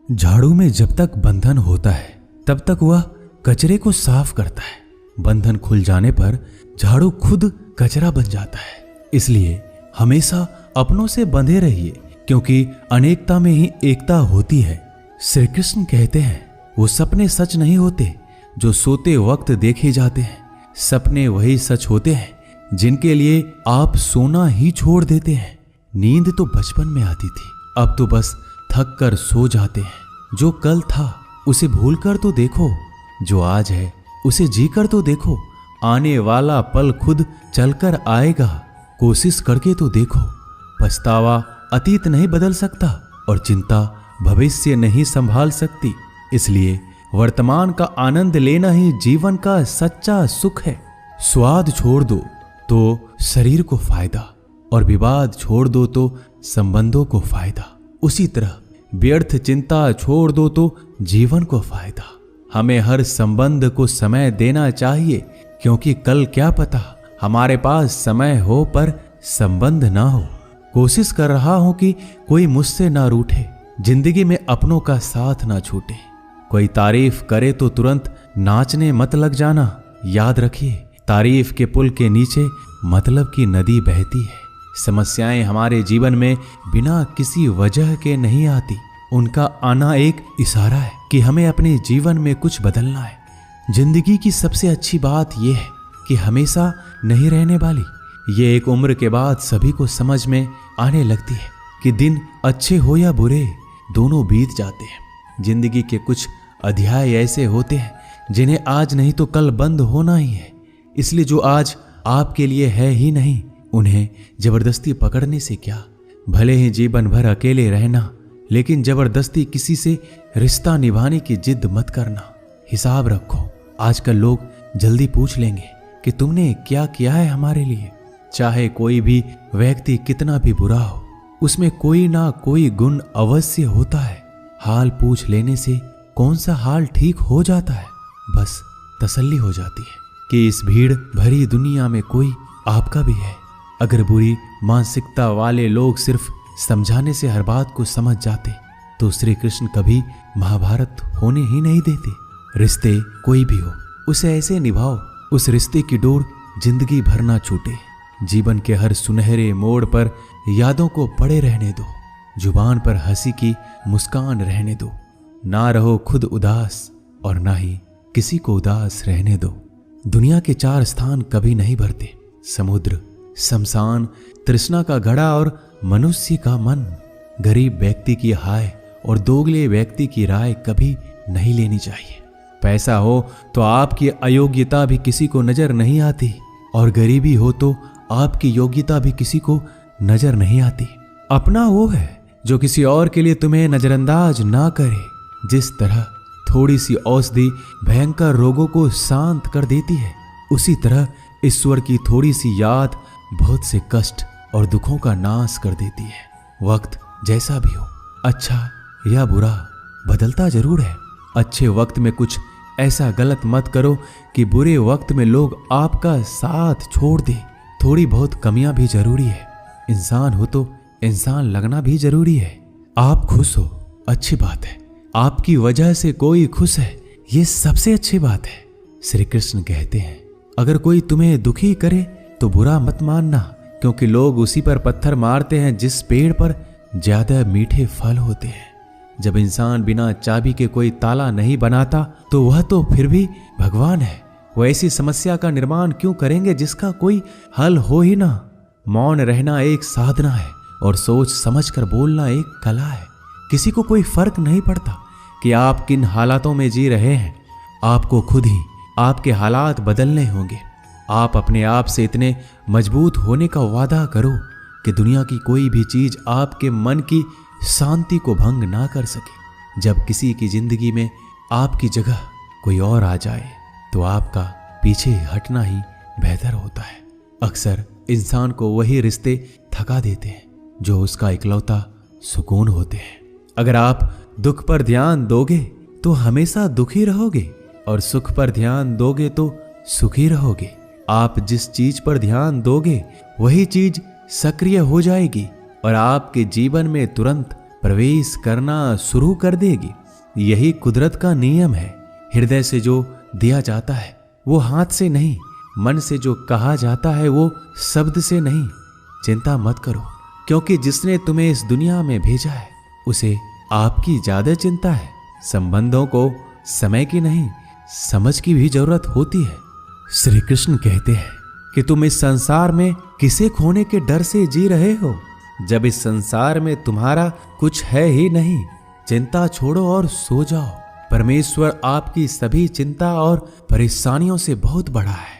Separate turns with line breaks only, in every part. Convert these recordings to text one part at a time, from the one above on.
झाड़ू में जब तक बंधन होता है तब तक वह कचरे को साफ करता है। बंधन खुल जाने पर झाड़ू खुद कचरा बन जाता है। इसलिए हमेशा अपनों से बंधे रहिए, क्योंकि अनेकता में ही एकता होती है। श्री कृष्ण कहते हैं, वो सपने सच नहीं होते जो सोते वक्त देखे जाते हैं। सपने वही सच होते हैं जिनके लिए आप सोना ही छोड़ देते हैं। नींद तो बचपन में आती थी, अब तो बस थक कर सो जाते हैं। जो कल था उसे भूल कर तो देखो, जो आज है उसे जी कर तो देखो। आने वाला पल खुद चलकर आएगा, कोशिश करके तो देखो। पछतावा अतीत नहीं बदल सकता और चिंता भविष्य नहीं संभाल सकती। इसलिए वर्तमान का आनंद लेना ही जीवन का सच्चा सुख है। स्वाद छोड़ दो तो शरीर को फायदा, और विवाद छोड़ दो तो संबंधों को फायदा। उसी तरह व्यर्थ चिंता छोड़ दो तो जीवन को फायदा। हमें हर संबंध को समय देना चाहिए, क्योंकि कल क्या पता हमारे पास समय हो पर संबंध ना हो। कोशिश कर रहा हूं कि कोई मुझसे ना रूठे, जिंदगी में अपनों का साथ ना छूटे। कोई तारीफ करे तो तुरंत नाचने मत लग जाना। याद रखिए, तारीफ के पुल के नीचे मतलब की नदी बहती है। समस्याएं हमारे जीवन में बिना किसी वजह के नहीं आती। उनका आना एक इशारा है कि हमें अपने जीवन में कुछ बदलना है। जिंदगी की सबसे अच्छी बात यह है कि हमेशा नहीं रहने वाली। ये एक उम्र के बाद सभी को समझ में आने लगती है कि दिन अच्छे हो या बुरे, दोनों बीत जाते हैं। जिंदगी के कुछ अध्याय ऐसे होते हैं जिन्हें आज नहीं तो कल बंद होना ही है। इसलिए जो आज आपके लिए है ही नहीं, उन्हें जबरदस्ती पकड़ने से क्या। भले ही जीवन भर अकेले रहना, लेकिन जबरदस्ती किसी से रिश्ता निभाने की जिद मत करना। हिसाब रखो, आजकल लोग जल्दी पूछ लेंगे कि तुमने क्या किया है हमारे लिए। चाहे कोई भी व्यक्ति कितना भी बुरा हो, उसमें कोई ना कोई गुण अवश्य होता है। हाल पूछ लेने से कौन सा हाल ठीक हो जाता है, बस तसल्ली हो जाती है कि इस भीड़ भरी दुनिया में कोई आपका भी है। अगर बुरी मानसिकता वाले लोग सिर्फ समझाने से हर बात को समझ जाते तो श्री कृष्ण कभी महाभारत होने ही नहीं देते। रिश्ते कोई भी हो, उसे ऐसे निभाओ उस रिश्ते की डोर जिंदगी भर ना छूटे। जीवन के हर सुनहरे मोड़ पर यादों को पड़े रहने दो। जुबान पर हंसी की मुस्कान रहने दो। ना रहो खुद उदास और ना ही किसी को उदास रहने दो। दुनिया के 4 स्थान कभी नहीं भरते, समुद्र, शमशान, तृष्णा का घड़ा और मनुष्य का मन। गरीब व्यक्ति की हाय और दोगले व्यक्ति की राय कभी नहीं लेनी चाहिए। पैसा हो तो आपकी अयोग्यता भी किसी को नजर नहीं आती, और गरीबी हो तो आपकी योग्यता भी किसी को नजर नहीं आती। अपना वो है जो किसी और के लिए तुम्हें नजरअंदाज ना करे। जिस तरह थोड़ी सी औषधि भयंकर रोगों को शांत कर देती है, उसी तरह ईश्वर की थोड़ी सी याद बहुत से कष्ट और दुखों का नाश कर देती है। वक्त जैसा भी हो, अच्छा या बुरा, बदलता जरूर है। अच्छे वक्त में कुछ ऐसा गलत मत करो कि बुरे वक्त में लोग आपका साथ छोड़ दे। थोड़ी बहुत कमियां भी जरूरी है। इंसान हो तो इंसान लगना भी जरूरी है। आप खुश हो, अच्छी बात है। आपकी वजह से कोई खुश है, ये सबसे अच्छी बात है। श्री कृष्ण कहते हैं, अगर कोई तुम्हें दुखी करे तो बुरा मत मानना, क्योंकि लोग उसी पर पत्थर मारते हैं जिस पेड़ पर ज्यादा मीठे फल होते हैं। जब इंसान बिना चाबी के कोई ताला नहीं बनाता तो वह तो फिर भी भगवान है। वो ऐसी समस्या का निर्माण क्यों करेंगे जिसका कोई हल हो ही ना। मौन रहना एक साधना है और सोच समझकर बोलना एक कला है। किसी को कोई फर्क नहीं पड़ता कि आप किन हालातों में जी रहे हैं। आपको खुद ही आपके हालात बदलने होंगे। आप अपने आप से इतने मजबूत होने का वादा करो कि दुनिया की कोई भी चीज आपके मन की शांति को भंग ना कर सके। जब किसी की जिंदगी में आपकी जगह कोई और आ जाए तो आपका पीछे हटना ही बेहतर होता है। अक्सर इंसान को वही रिश्ते थका देते हैं जो उसका इकलौता सुकून होते हैं। अगर आप दुख पर ध्यान दोगे तो हमेशा दुखी रहोगे, और सुख पर ध्यान दोगे तो सुखी रहोगे। आप जिस चीज पर ध्यान दोगे वही चीज सक्रिय हो जाएगी और आपके जीवन में तुरंत प्रवेश करना शुरू कर देगी। यही कुदरत का नियम है। हृदय से जो दिया जाता है वो हाथ से नहीं, मन से जो कहा जाता है वो शब्द से नहीं। चिंता मत करो, क्योंकि जिसने तुम्हें इस दुनिया में भेजा है उसे आपकी ज्यादा चिंता है। संबंधों को समय की नहीं, समझ की भी जरूरत होती है। श्री कृष्ण कहते हैं कि तुम इस संसार में किसे खोने के डर से जी रहे हो, जब इस संसार में तुम्हारा कुछ है ही नहीं। चिंता छोड़ो और सो जाओ। परमेश्वर आपकी सभी चिंता और परेशानियों से बहुत बड़ा है।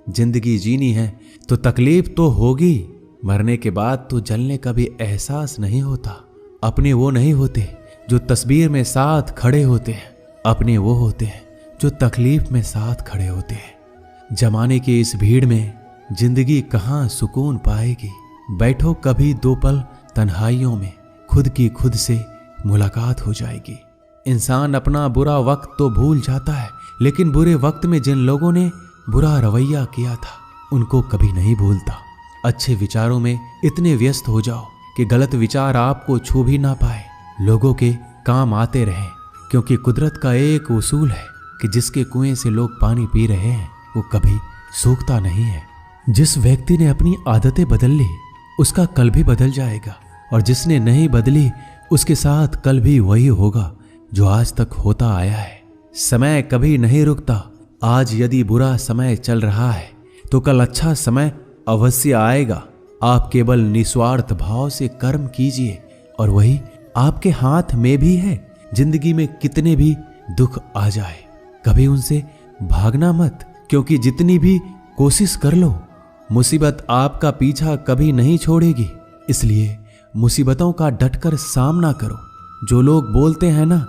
जिंदगी जीनी है तो तकलीफ तो होगी, मरने के बाद तो जलने का भी एहसास नहीं होता। अपने वो नहीं होते जो तस्वीर में साथ खड़े होते हैं, अपने वो होते हैं जो तकलीफ में साथ खड़े होते हैं। जमाने की इस भीड़ में जिंदगी कहाँ सुकून पाएगी। बैठो कभी दो पल तन्हाइयों में, खुद की खुद से मुलाकात हो जाएगी। इंसान अपना बुरा वक्त तो भूल जाता है, लेकिन बुरे वक्त में जिन लोगों ने बुरा रवैया किया था उनको कभी नहीं भूलता। अच्छे विचारों में इतने व्यस्त हो जाओ कि गलत विचार आपको छू भी ना पाए। लोगों के काम आते रहें, क्योंकि कुदरत का एक उसूल है कि जिसके कुएं से लोग पानी पी रहे हैं वो कभी सूखता नहीं है। जिस व्यक्ति ने अपनी आदतें बदल ली उसका कल भी बदल जाएगा, और जिसने नहीं बदली उसके साथ कल भी वही होगा जो आज तक होता आया है। समय कभी नहीं रुकता। आज यदि बुरा समय चल रहा है तो कल अच्छा समय अवश्य आएगा। आप केवल निस्वार्थ भाव से कर्म कीजिए और वही आपके हाथ में भी है। जिंदगी में कितने भी दुख आ जाए कभी उनसे भागना मत, क्योंकि जितनी भी कोशिश कर लो मुसीबत आपका पीछा कभी नहीं छोड़ेगी। इसलिए मुसीबतों का डटकर सामना करो। जो लोग बोलते हैं ना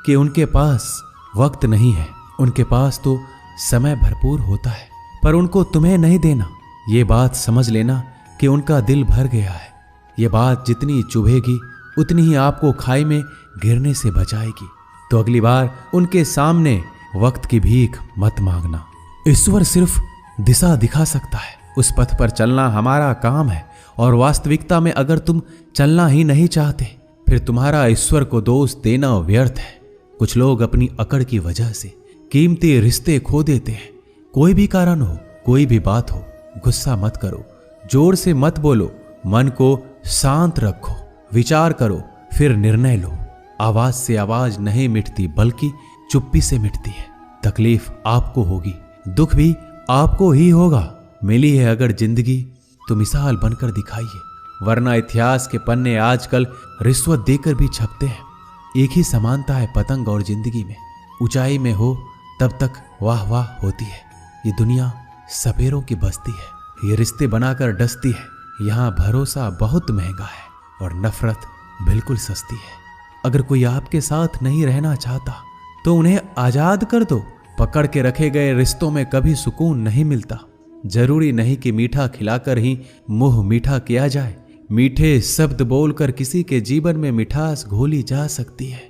कि उनके पास वक्त नहीं है, उनके पास तो समय भरपूर होता है, पर उनको तुम्हें नहीं देना। ये बात समझ लेना कि उनका दिल भर गया है। ये बात जितनी चुभेगी उतनी ही आपको खाई में गिरने से बचाएगी। तो अगली बार उनके सामने वक्त की भीख मत मांगना। ईश्वर सिर्फ दिशा दिखा सकता है, उस पथ पर चलना हमारा काम है। और वास्तविकता में अगर तुम चलना ही नहीं चाहते फिर तुम्हारा ईश्वर को दोष देना व्यर्थ है। कुछ लोग अपनी अकड़ की वजह से कीमती रिश्ते खो देते हैं। कोई भी कारण हो, कोई भी बात हो, गुस्सा मत करो, जोर से मत बोलो, मन को शांत रखो, विचार करो, फिर निर्णय लो। आवाज से आवाज नहीं मिटती बल्कि चुप्पी से मिटती है। तकलीफ आपको होगी, दुख भी आपको ही होगा। मिली है अगर जिंदगी तो मिसाल बनकर दिखाइए, वरना इतिहास के पन्ने आजकल रिश्वत देकर भी छपते हैं। एक ही समानता है पतंग और जिंदगी में। ऊंचाई में हो तब तक वाह वाह होती है। ये दुनिया सपेरों की बस्ती है, ये रिश्ते बनाकर डसती है। यहाँ भरोसा बहुत महंगा है और नफरत बिल्कुल सस्ती है। अगर कोई आपके साथ नहीं रहना चाहता तो उन्हें आजाद कर दो। पकड़ के रखे गए रिश्तों में कभी सुकून नहीं मिलता। जरूरी नहीं कि मीठा खिलाकर ही मुंह मीठा किया जाए। मीठे शब्द बोलकर किसी के जीवन में मिठास घोली जा सकती है।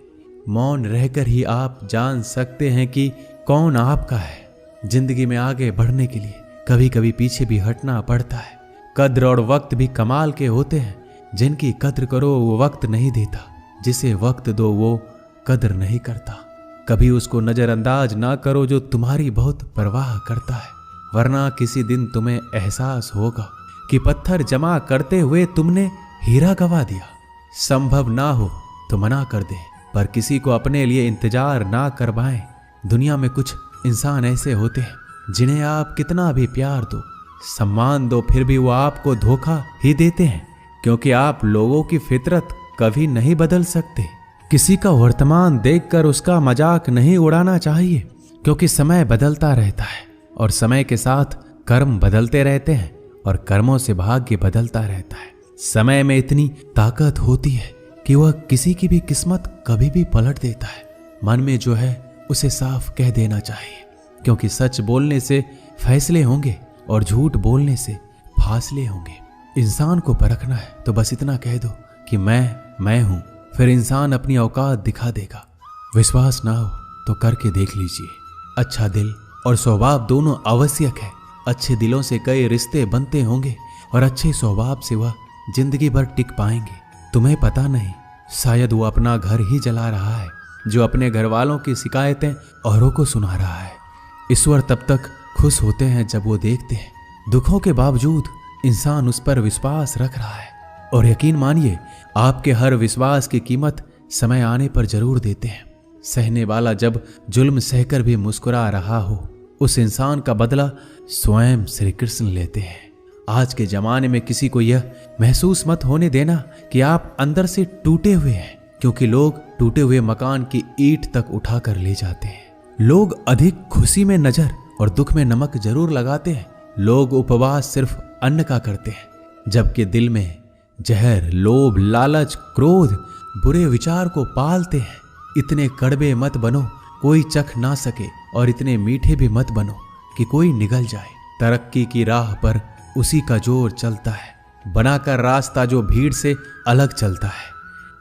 मौन रहकर ही आप जान सकते हैं कि कौन आपका है। जिंदगी में आगे बढ़ने के लिए कभी कभी पीछे भी हटना पड़ता है। कद्र और वक्त भी कमाल के होते हैं। जिनकी कद्र करो वो वक्त नहीं देता, जिसे वक्त दो वो कद्र नहीं करता। कभी उसको नजरअंदाज ना करो जो तुम्हारी बहुत परवाह करता है, वरना किसी दिन तुम्हें एहसास होगा कि पत्थर जमा करते हुए तुमने हीरा गवा दिया। संभव ना हो तो मना कर दे, पर किसी को अपने लिए इंतजार ना करवाएं। दुनिया में कुछ इंसान ऐसे होते हैं जिन्हें आप कितना भी प्यार दो, सम्मान दो, फिर भी वो आपको धोखा ही देते हैं, क्योंकि आप लोगों की फितरत कभी नहीं बदल सकते। किसी का वर्तमान देखकर उसका मजाक नहीं उड़ाना चाहिए, क्योंकि समय बदलता रहता है और समय के साथ कर्म बदलते रहते हैं और कर्मों से भाग्य बदलता रहता है। समय में इतनी ताकत होती है कि वह किसी की भी किस्मत कभी भी पलट देता है। मन में जो है उसे साफ कह देना चाहिए, क्योंकि सच बोलने से फैसले होंगे और झूठ बोलने से फासले होंगे। इंसान को परखना है तो बस इतना कह दो कि मैं हूं, फिर इंसान अपनी औकात दिखा देगा। विश्वास ना हो तो करके देख लीजिए। अच्छा दिल और स्वभाव दोनों आवश्यक है। अच्छे दिलों से कई रिश्ते बनते होंगे और अच्छे स्वभाव से वह जिंदगी भर टिक पाएंगे। तुम्हें पता नहीं, शायद वो अपना घर ही जला रहा है जो अपने घर वालों की शिकायतें औरों को सुना रहा है। ईश्वर तब तक खुश होते हैं जब वो देखते हैं दुखों के बावजूद इंसान उस पर विश्वास रख रहा है। और यकीन मानिए, आपके हर विश्वास की कीमत समय आने पर जरूर देते हैं। सहने वाला जब जुल्म सहकर भी मुस्कुरा रहा हो, उस इंसान का बदला स्वयं श्री कृष्ण लेते हैं। आज के जमाने में किसी को यह महसूस मत होने देना कि आप अंदर से टूटे हुए हैं, क्योंकि लोग टूटे हुए मकान की ईंट तक उठाकर ले जाते हैं। लोग अधिक खुशी में नजर और दुख में नमक जरूर लगाते हैं। लोग उपवास सिर्फ अन्न का करते हैं, जबकि दिल में जहर, लोभ, लालच, क्रोध, बुरे विचार को पालते हैं। इतने कड़वे मत बनो कोई चख ना सके, और इतने मीठे भी मत बनो कि कोई निगल जाए। तरक्की की राह पर उसी का जोर चलता है, बनाकर रास्ता जो भीड़ से अलग चलता है।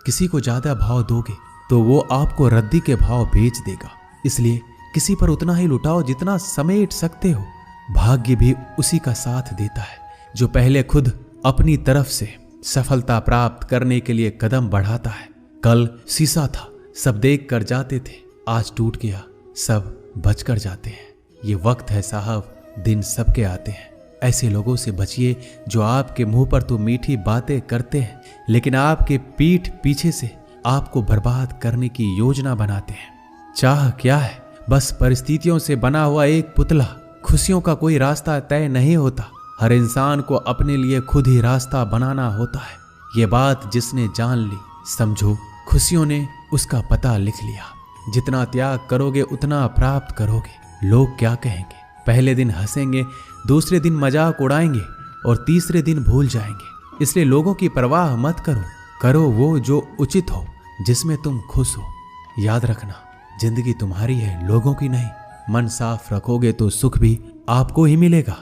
किसी को ज्यादा भाव दोगे तो वो आपको रद्दी के भाव बेच देगा। इसलिए किसी पर उतना ही लुटाओ जितना समेट सकते हो। भाग्य भी उसी का साथ देता है जो पहले खुद अपनी तरफ से सफलता प्राप्त करने के लिए कदम बढ़ाता है। कल शीशा था, सब देख कर जाते थे, आज टूट गया, सब बचकर जाते हैं। ये वक्त है साहब, दिन सबके आते हैं। ऐसे लोगों से बचिए जो आपके मुंह पर तो मीठी बातें करते हैं, लेकिन आपके पीठ पीछे से आपको बर्बाद करने की योजना बनाते हैं। चाह क्या है? बस परिस्थितियों से बना हुआ एक पुतला। खुशियों का कोई रास्ता तय नहीं होता, हर इंसान को अपने लिए खुद ही रास्ता बनाना होता है। ये बात जिसने जान ली, समझो खुशियों ने उसका पता लिख लिया। जितना त्याग करोगे उतना प्राप्त करोगे। लोग क्या कहेंगे? पहले दिन हंसेंगे, दूसरे दिन मजाक उड़ाएंगे और तीसरे दिन भूल जाएंगे। इसलिए लोगों की परवाह मत करो, करो वो जो उचित हो, जिसमें तुम खुश हो। याद रखना, जिंदगी तुम्हारी है, लोगों की नहीं। मन साफ रखोगे तो सुख भी आपको ही मिलेगा।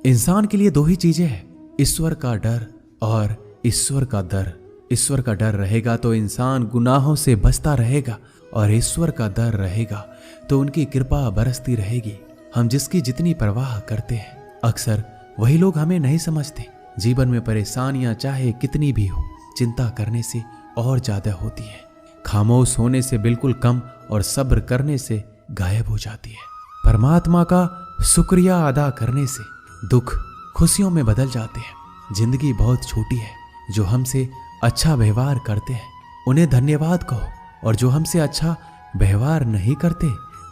इंसान के लिए दो ही चीजें हैं, ईश्वर का डर और ईश्वर का डर। ईश्वर का डर रहेगा तो इंसान गुनाहों से बचता रहेगा, और ईश्वर का डर रहेगा तो उनकी कृपा बरसती रहेगी। हम जिसकी जितनी परवाह करते हैं, अक्सर वही लोग हमें नहीं समझते। जीवन में परेशानियां चाहे कितनी भी हो, चिंता करने से और ज्यादा होती है। खामोश होने से बिल्कुल कम और सब्र करने से गायब हो जाती है। परमात्मा का शुक्रिया अदा करने से दुख खुशियों में बदल जाते हैं। जिंदगी बहुत छोटी है, जो हमसे अच्छा व्यवहार करते हैं उन्हें धन्यवाद कहो, और जो हमसे अच्छा व्यवहार नहीं करते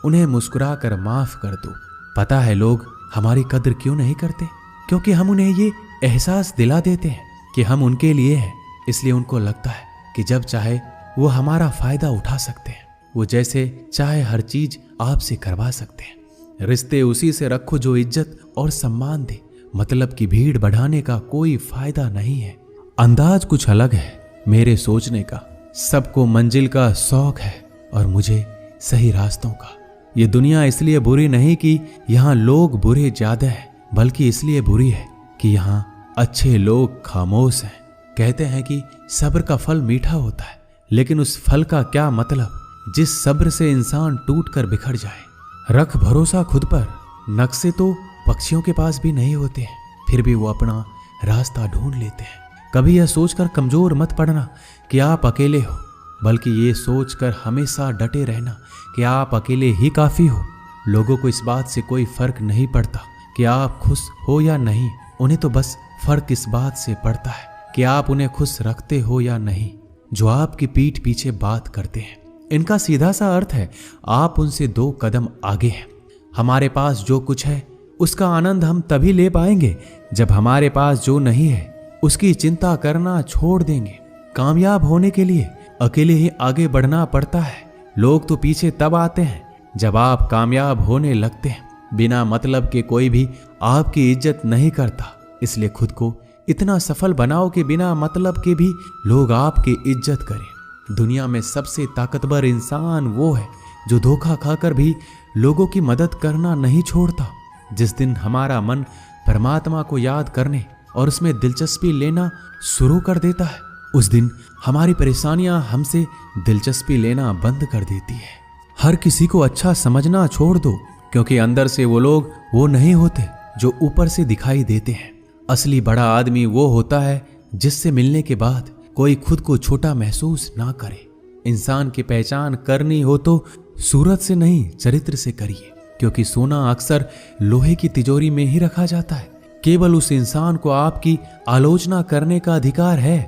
उन्हें मुस्कुरा कर माफ कर दो। पता है लोग हमारी कद्र क्यों नहीं करते? क्योंकि हम उन्हें ये एहसास दिला देते हैं कि हम उनके लिए हैं। इसलिए उनको लगता है कि जब चाहे वो हमारा फायदा उठा सकते हैं, वो जैसे चाहे हर चीज आपसे करवा सकते हैं। रिश्ते उसी से रखो जो इज्जत और सम्मान दे। मतलब की भीड़ बढ़ाने का कोई फायदा नहीं है। अंदाज कुछ अलग है मेरे सोचने का। सबको मंजिल का शौक है और मुझे सही रास्तों का। ये दुनिया इसलिए बुरी नहीं कि यहाँ लोग बुरे ज्यादा हैं, बल्कि इसलिए बुरी है कि यहाँ अच्छे लोग खामोश हैं। कहते हैं कि सब्र का फल मीठा होता है, लेकिन उस फल का क्या मतलब जिस सब्र से इंसान टूट कर बिखर जाए। रख भरोसा खुद पर। नक्शे तो पक्षियों के पास भी नहीं होते हैं, फिर भी वो अपना रास्ता ढूंढ लेते हैं। कभी यह सोचकर कमजोर मत पड़ना कि आप अकेले हो, बल्कि ये सोचकर हमेशा डटे रहना कि आप अकेले ही काफी हो। लोगों को इस बात से कोई फर्क नहीं पड़ता कि आप खुश हो या नहीं। उन्हें तो बस फर्क इस बात से पड़ता है कि आप उन्हें खुश रखते हो या नहीं, जो आपकी पीठ पीछे बात करते हैं। इनका सीधा सा अर्थ है, आप उनसे 2 कदम आगे हैं। हमारे पास जो कुछ है उसका आनंद हम तभी ले पाएंगे जब हमारे पास जो नहीं है उसकी चिंता करना छोड़ देंगे। कामयाब होने के लिए अकेले ही आगे बढ़ना पड़ता है। लोग तो पीछे तब आते हैं जब आप कामयाब होने लगते हैं। बिना मतलब के कोई भी आपकी इज्जत नहीं करता। इसलिए खुद को इतना सफल बनाओ कि बिना मतलब के भी लोग आपकी इज्जत करें। दुनिया में सबसे ताकतवर इंसान वो है जो धोखा खाकर भी लोगों की मदद करना नहीं छोड़ता। जिस दिन हमारा मन परमात्मा को याद करने और उसमें दिलचस्पी लेना शुरू कर देता है, उस दिन हमारी परेशानियां हमसे दिलचस्पी लेना बंद कर देती है। हर किसी को अच्छा समझना छोड़ दो, क्योंकि अंदर से वो लोग वो नहीं होते जो ऊपर से दिखाई देते हैं। असली बड़ा आदमी वो होता है जिससे मिलने के बाद कोई खुद को छोटा महसूस ना करे। इंसान की पहचान करनी हो तो सूरत से नहीं, चरित्र से करिए, क्योंकि सोना अक्सर लोहे की तिजोरी में ही रखा जाता है। केवल उस इंसान को आपकी आलोचना करने का अधिकार है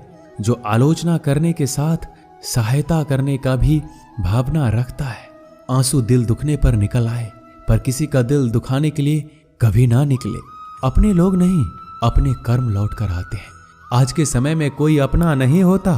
जो आलोचना करने के साथ सहायता करने का भी भावना रखता है। आंसू दिल दुखने पर निकल आए, पर किसी का दिल दुखाने के लिए कभी ना निकले। अपने लोग नहीं, अपने कर्म लौट कर आते हैं। आज के समय में कोई अपना नहीं होता।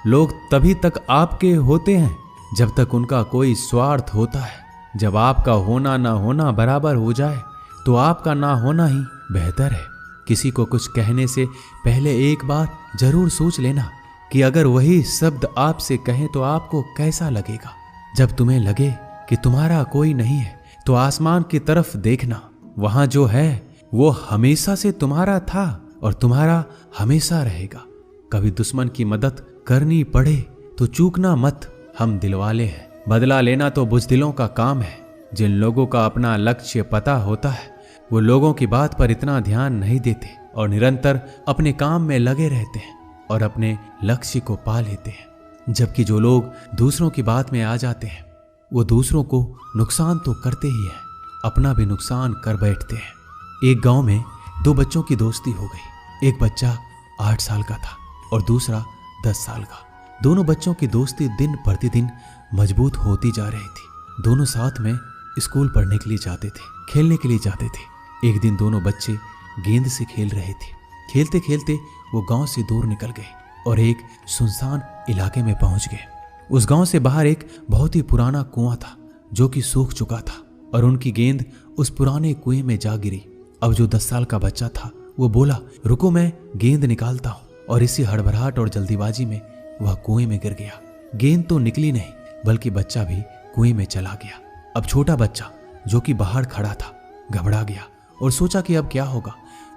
लोग तभी तक आपके होते हैं जब तक उनका कोई स्वार्थ होता है। जब आपका होना ना होना बराबर हो जाए तो आपका ना होना ही बेहतर है। किसी को कुछ कहने से पहले एक बार जरूर सोच लेना कि अगर वही शब्द आपसे कहें तो आपको कैसा लगेगा। जब तुम्हें लगे कि तुम्हारा कोई नहीं है तो आसमान की तरफ देखना, वहां जो है वो हमेशा से तुम्हारा था और तुम्हारा हमेशा रहेगा। कभी दुश्मन की मदद करनी पड़े तो चूकना मत, हम दिलवाले हैं। बदला लेना तो बुज़दिलों का काम है। जिन लोगों का अपना लक्ष्य पता होता है वो लोगों की बात पर इतना ध्यान नहीं देते और निरंतर अपने काम में लगे रहते हैं और अपने लक्ष्य को पा लेते हैं। जबकि जो लोग दूसरों की बात में आ जाते हैं वो दूसरों को नुकसान तो करते ही हैं, अपना भी नुकसान कर बैठते हैं। एक गांव में दो बच्चों की दोस्ती हो गई। एक बच्चा 8 साल का था और दूसरा 10 साल का। दोनों बच्चों की दोस्ती दिन प्रतिदिन मजबूत होती जा रही थी। दोनों साथ में स्कूल पढ़ने के लिए जाते थे, खेलने के लिए जाते थे। एक दिन दोनों बच्चे गेंद से खेल रहे थे। खेलते खेलते वो गांव से दूर निकल गए और एक सुनसान इलाके में पहुंच गए। उस गांव से बाहर एक बहुत ही पुराना कुआं था जो कि सूख चुका था और उनकी गेंद उस पुराने कुएं में जा गिरी। अब जो 10 साल का बच्चा था वो बोला, रुको मैं गेंद निकालता हूं, और इसी हड़बड़ाहट और जल्दीबाजी में वह कुएं में गिर गया। गेंद तो निकली नहीं बल्कि बच्चा भी कुएं में चला गया। अब छोटा बच्चा जो कि बाहर खड़ा था घबरा गया और सोचा कि अब क्या होगा।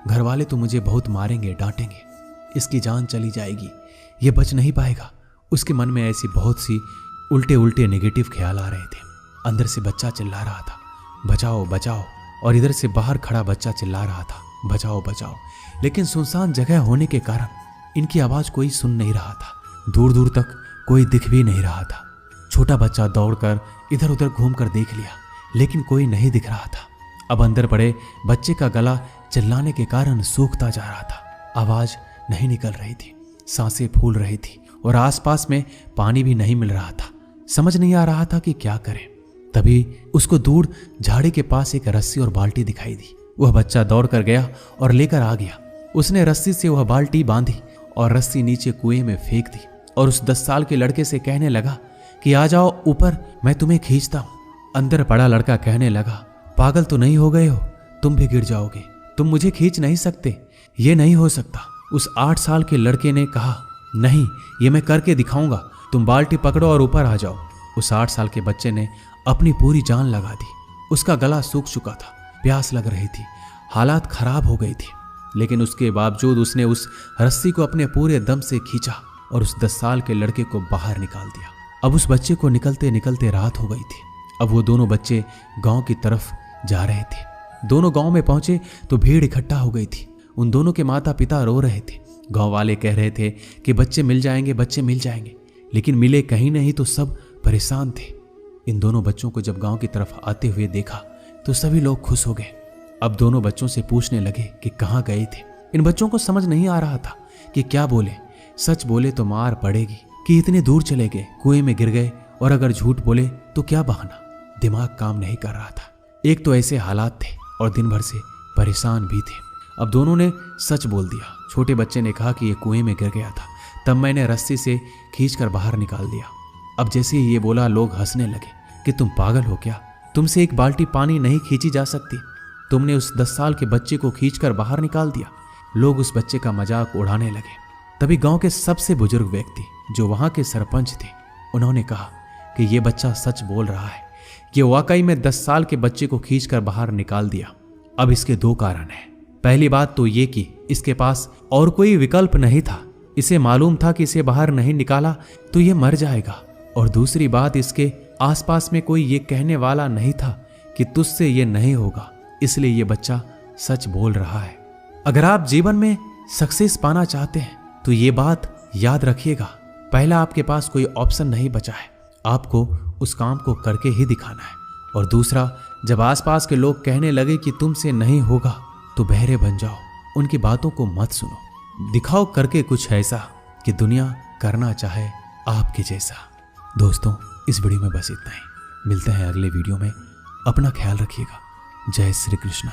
घर वाले तो मुझे बहुत मारेंगे, डांटेंगे, इसकी जान चली जाएगी, ये बच नहीं पाएगा। उसके मन में ऐसी बहुत सी उल्टे उल्टे नेगेटिव ख्याल आ रहे थे। अंदर से बच्चा चिल्ला रहा था, बचाओ बचाओ, और इधर से बाहर खड़ा बच्चा चिल्ला रहा था, बचाओ बचाओ। लेकिन सुनसान जगह होने के कारण इनकी आवाज कोई सुन नहीं रहा था। दूर दूर तक कोई दिख भी नहीं रहा था। छोटा बच्चा दौड़कर इधर उधर घूमकर देख लिया, लेकिन कोई नहीं दिख रहा था। अब अंदर पड़े बच्चे का गला चिल्लाने के कारण सूखता जा रहा था। आवाज नहीं निकल रही थी, सांसें फूल रही थी और आसपास में पानी भी नहीं मिल रहा था। समझ नहीं आ रहा था कि क्या करें। तभी उसको दूर झाड़ी के पास एक रस्सी और बाल्टी दिखाई दी। वह बच्चा दौड़ कर गया और लेकर आ गया। उसने रस्सी से वह बाल्टी बांधी और रस्सी नीचे कुएं में फेंक दी और उस 10 साल के लड़के से कहने लगा कि आ जाओ ऊपर, मैं तुम्हें खींचता हूं। अंदर पड़ा लड़का कहने लगा, पागल तो नहीं हो गए हो, तुम भी गिर जाओगे, तुम मुझे खींच नहीं सकते, ये नहीं हो सकता। उस 8 साल के लड़के ने कहा, नहीं, ये मैं करके दिखाऊंगा, तुम बाल्टी पकड़ो और ऊपर आ जाओ। उस 8 साल के बच्चे ने अपनी पूरी जान लगा दी। उसका गला सूख चुका था, प्यास लग रही थी, हालात खराब हो गई थी, लेकिन उसके बावजूद उसने उस रस्सी को अपने पूरे दम से खींचा और उस 10 साल के लड़के को बाहर निकाल दिया। अब उस बच्चे को निकलते निकलते रात हो गई थी। अब वो दोनों बच्चे गांव की तरफ जा रहे थे। दोनों गांव में पहुंचे तो भीड़ इकट्ठा हो गई थी। उन दोनों के माता पिता रो रहे थे। गांव वाले कह रहे थे कि बच्चे मिल जाएंगे, बच्चे मिल जाएंगे, लेकिन मिले कहीं नहीं तो सब परेशान थे। इन दोनों बच्चों को जब गांव की तरफ आते हुए देखा तो सभी लोग खुश हो गए। अब दोनों बच्चों से पूछने लगे कि कहाँ गए थे। इन बच्चों को समझ नहीं आ रहा था कि क्या बोले। सच बोले तो मार पड़ेगी कि इतने दूर चले गए, कुएं में गिर गए, और अगर झूठ बोले तो क्या बहाना। दिमाग काम नहीं कर रहा था। एक तो ऐसे हालात थे और दिन भर से परेशान भी थे। अब दोनों ने सच बोल दिया। छोटे बच्चे ने कहा कि ये कुएं में गिर गया था, तब मैंने रस्सी से खींचकर बाहर निकाल दिया। अब जैसे ही ये बोला लोग हंसने लगे कि तुम पागल हो क्या, तुमसे एक बाल्टी पानी नहीं खींची जा सकती, तुमने उस 10 साल के बच्चे को खींचकर बाहर निकाल दिया। लोग उस बच्चे का मजाक उड़ाने लगे। तभी गांव के सबसे बुजुर्ग व्यक्ति जो वहां के सरपंच थे, उन्होंने कहा कि ये बच्चा सच बोल रहा है, ये वाकई में 10 साल के बच्चे को खींचकर बाहर निकाल दिया। अब इसके 2 कारण हैं। पहली बात तो ये कि इसके पास और कोई विकल्प नहीं था। इसे मालूम था कि इसे बाहर नहीं निकाला तो ये मर जाएगा। और दूसरी बात, इसके आसपास में कोई ये कहने वाला नहीं था कि तुझसे ये नहीं होगा, इसलिए ये बच्चा सच बोल रहा है। अगर आप जीवन में सक्सेस पाना चाहते हैं तो ये बात याद रखिएगा, पहला आपके पास कोई ऑप्शन नहीं बचा है। आपको उस काम को करके ही दिखाना है। और दूसरा, जब आसपास के लोग कहने लगे कि तुमसे नहीं होगा तो बहरे बन जाओ, उनकी बातों को मत सुनो। दिखाओ करके कुछ ऐसा कि दुनिया करना चाहे आपके जैसा। दोस्तों, इस वीडियो में बस इतना ही। मिलते हैं अगले वीडियो में। अपना ख्याल रखिएगा। जय श्री कृष्णा।